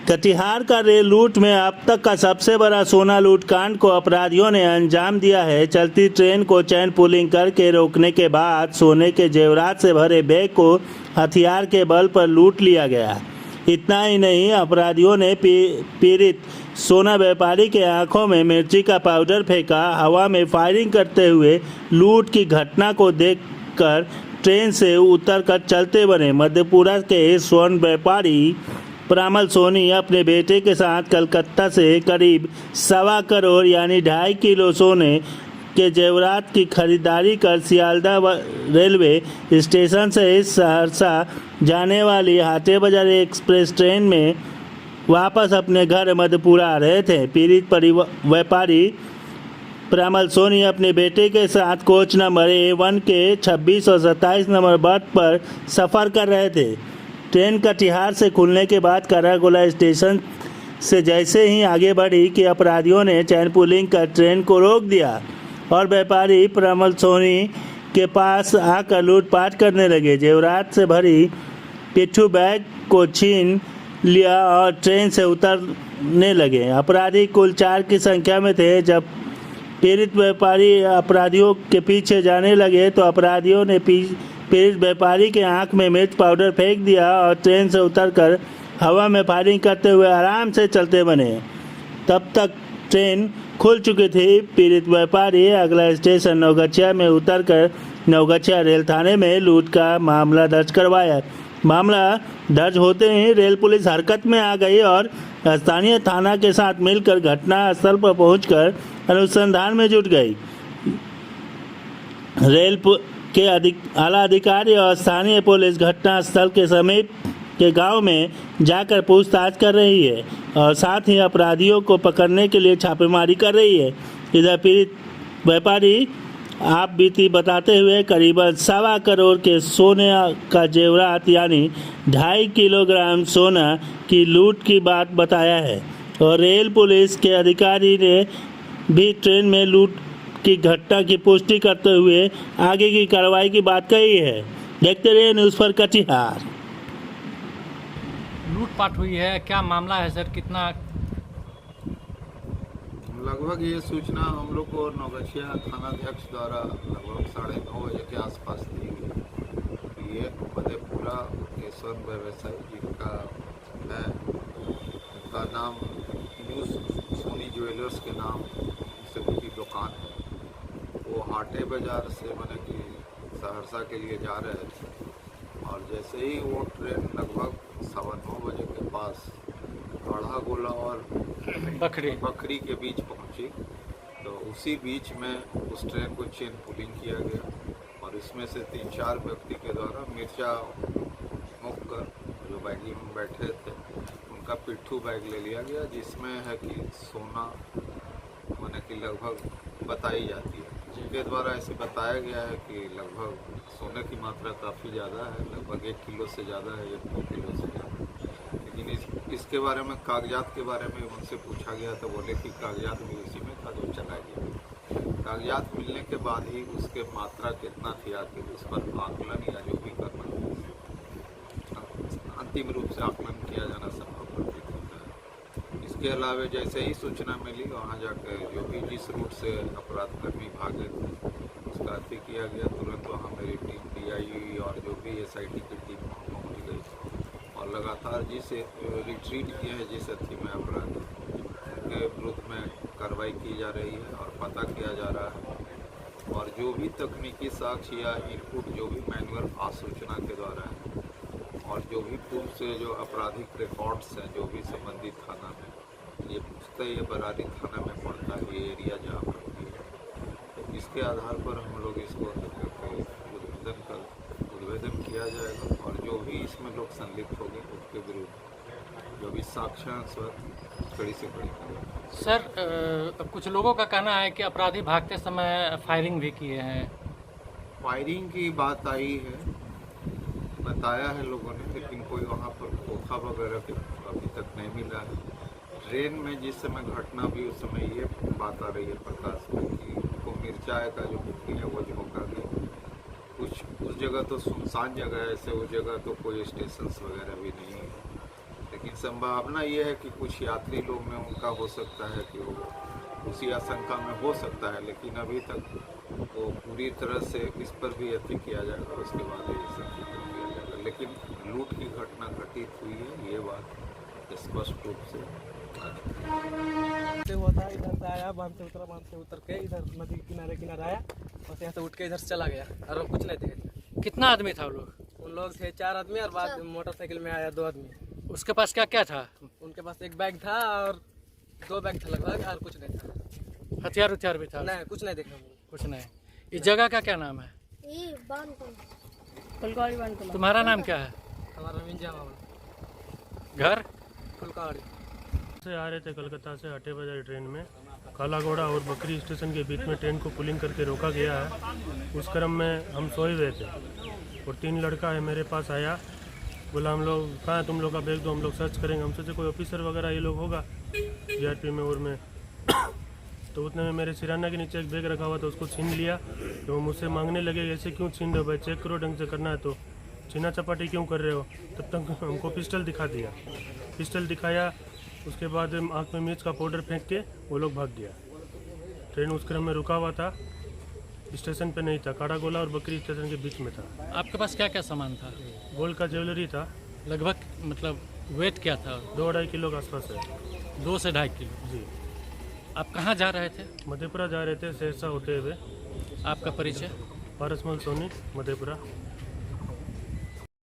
कटिहार का रेल लूट में अब तक का सबसे बड़ा सोना लूट कांड को अपराधियों ने अंजाम दिया है। चलती ट्रेन को चैन पुलिंग करके रोकने के बाद सोने के जेवरात से भरे बैग को हथियार के बल पर लूट लिया गया। इतना ही नहीं, अपराधियों ने पीड़ित सोना व्यापारी के आंखों में मिर्ची का पाउडर फेंका। हवा में फायरिंग करते हुए लूट की घटना को देखकर ट्रेन से उतरकर चलते बने मधेपुरा के स्वर्ण व्यापारी प्रामल सोनी अपने बेटे के साथ कलकत्ता से करीब 1.25 करोड़ यानी 2.5 किलो सोने के जेवरात की खरीदारी कर सियालदह रेलवे स्टेशन से सहरसा जाने वाली हाटे बाजार एक्सप्रेस ट्रेन में वापस अपने घर मधेपुरा आ रहे थे। पीड़ित व्यापारी प्रामल सोनी अपने बेटे के साथ कोच नंबर A1 के 26 और 27 नंबर बर्थ पर सफ़र कर रहे थे। ट्रेन कटिहार से खुलने के बाद करागोला स्टेशन से जैसे ही आगे बढ़ी कि अपराधियों ने चैन पुलिंग कर ट्रेन को रोक दिया और व्यापारी प्रामल सोनी के पास आकर लूटपाट करने लगे। जेवरात से भरी पिट्ठू बैग को छीन लिया और ट्रेन से उतरने लगे। अपराधी कुल 4 की संख्या में थे। जब पीड़ित व्यापारी अपराधियों के पीछे जाने लगे तो अपराधियों ने पीड़ित व्यापारी के आंख में मिर्च पाउडर फेंक दिया और ट्रेन से उतरकर हवा में फायरिंग करते हुए आराम से चलते बने। तब तक ट्रेन खुल चुकी थी। पीड़ित व्यापारी अगला स्टेशन नवगछिया में उतरकर नवगछिया रेल थाने में लूट का मामला दर्ज करवाया। मामला दर्ज होते ही रेल पुलिस हरकत में आ गई और स्थानीय थाना के साथ मिलकर घटना स्थल पर पहुंचकर अनुसंधान में जुट गई। रेल के आला अधिकारी और स्थानीय पुलिस घटना स्थल के समीप के गांव में जाकर पूछताछ कर रही है और साथ ही अपराधियों को पकड़ने के लिए छापेमारी कर रही है। इधर पीड़ित व्यापारी आप बीती बताते हुए करीबन 1.25 करोड़ के सोने का जेवरात यानी 2.5 किलोग्राम सोना की लूट की बात बताया है और रेल पुलिस के अधिकारी ने भी ट्रेन में लूट की घटना की पुष्टि करते हुए आगे की कार्रवाई की बात कही है। देखते रहिए न्यूज़ फॉर कटिहार। लूटपाट हुई है, क्या मामला है सर? कितना? लगभग ये सूचना हम लोग को नवगछिया थानाध्यक्ष द्वारा लगभग 9:30 बजे के आसपास दी गई। ये मधेपुरा के स्वर्ण व्यवसायी जिनका है, उनका नाम न्यू सोनी ज्वेलर्स के नाम से उनकी दुकान है। वो हाटे बाजार से मैंने कि सहरसा के लिए जा रहे थे और जैसे ही वो ट्रेन लगभग 9:15 बजे के पास काढ़ा गोला और बखरी के बीच पहुंची तो उसी बीच में उस ट्रेन को चेन पुलिंग किया गया और इसमें से 3-4 व्यक्ति के द्वारा मिर्चा मुक्कर जो बैगी में बैठे थे उनका पिट्ठू बैग ले लिया गया, जिसमें है कि सोना माने कि लगभग बताई जाती है। जिनके द्वारा ऐसे बताया गया है कि लगभग सोने की मात्रा काफ़ी ज़्यादा है, लगभग 1 किलो से ज़्यादा है, 1-2 किलो से ज़्यादा। लेकिन इसके बारे में कागजात के बारे में उनसे पूछा गया तो बोले कि कागजात भी उसी में था जो चला गया। कागजात मिलने के बाद ही उसके मात्रा कितना थी आखिर उस पर आकलन या जो भी करना अंतिम रूप से आकलन किया जाना संभव प्रतीत होता है। इसके अलावा जैसे ही सूचना मिली वहाँ जाकर जो भी जिस रूट से अपराधकर्मी भागे थे उसका अति किया गया। तुरंत वहाँ मेरी टीम DIU और जो भी SIT की टीम पहुँच गई और लगातार जिस रिट्रीट किए हैं जिस अति में अपराध उनके विरुद्ध में कार्रवाई की जा रही है और पता किया जा रहा है और जो भी तकनीकी साक्ष्य या इनपुट जो भी मैनुअल आसूचना के द्वारा है और जो भी पूर्व से जो आपराधिक रिकॉर्ड्स हैं जो भी संबंधित थाना में ये पूछते ये बरारी थाना में पड़ता है, ये एरिया जहाँ पड़ती है, तो इसके आधार पर हम लोग इसको उद्भेदन किया जाएगा और जो भी इसमें लोग संलिप्त होंगे उसके विरुद्ध जो भी साक्ष्य कड़ी से कड़ी करें। सर कुछ लोगों का कहना है कि अपराधी भागते समय फायरिंग भी किए हैं। फायरिंग की बात आई है, बताया है लोगों ने, लेकिन कोई वहाँ पर खोखा वगैरह के अभी तक नहीं मिला है। ट्रेन में जिस समय घटना भी उस समय ये बात आ रही है प्रकाश में कि उनको मिर्चाए का जो बुकिंग है वो झोंका गया। कुछ उस जगह तो सुनसान जगह है, ऐसे उस जगह तो कोई स्टेशन वगैरह भी नहीं है, लेकिन लेकिन संभावना ये है कि कुछ यात्री लोग में उनका हो सकता है कि वो उसी आशंका में हो सकता है, लेकिन अभी तक वो पूरी तरह से इस पर भी यत्न किया जाएगा, उसके बाद ये सब किया जाएगा। लेकिन लूट की घटना घटित हुई है, ये बात स्पष्ट रूप से हुआ था। इधर से आया, बांध से उतरा, बांध से उतर के इधर नदी के किनारे आया, बस यहाँ से उठ के इधर से चला गया और कुछ नहीं थे। कितना आदमी था वो लोग? उन लोग थे 4 आदमी और बाद मोटरसाइकिल में आया 2 आदमी। उसके पास क्या क्या था? उनके पास एक बैग था और 2 बैग था लगभग, और कुछ नहीं था। हथियार उथियार भी था? नहीं, कुछ नहीं देखा हमने। कुछ नहीं। इस जगह का क्या नाम है? तुम्हारा नाम क्या है? हमारा मिंजा मामा। घर? फुलकाड़ी से आ रहे थे कलकत्ता से 8 बजे ट्रेन में। काला घोड़ा और बकरी स्टेशन के बीच में ट्रेन को पुलिंग करके रोका गया है। उस क्रम में हम सोए हुए थे और 3 लड़का है मेरे पास आया, बोला हम लोग कहाँ है, तुम लोग का बैग दो, हम लोग सर्च करेंगे। हम सोचे कोई ऑफिसर वगैरह ये लोग होगा जीआरपी में और में तो उतने में मेरे सिराना के नीचे एक बैग रखा हुआ था, उसको छीन लिया। तो वो मुझसे मांगने लगे ऐसे क्यों छीन रहे हो भाई, चेक करो ढंग से करना है तो, छीना चपाटी क्यों कर रहे हो। तब तक हमको पिस्टल दिखा दिया, पिस्टल दिखाया। उसके बाद आँख में मिर्च का पाउडर फेंक के वो लोग भाग गया। ट्रेन उस क्रम में रुका हुआ था, स्टेशन पे नहीं था, काड़ा गोला और बकरी स्टेशन के बीच में था। आपके पास क्या क्या सामान था? गोल्ड का ज्वेलरी था, लगभग मतलब वेट क्या था? 2-2.5 किलो के आसपास है। 2 से 2.5 किलो। जी। आप कहाँ जा रहे थे? मधेपुरा जा रहे थे, सहरसा होते हुए। आपका परिचय? पारसमल सोनी, मधेपुरा।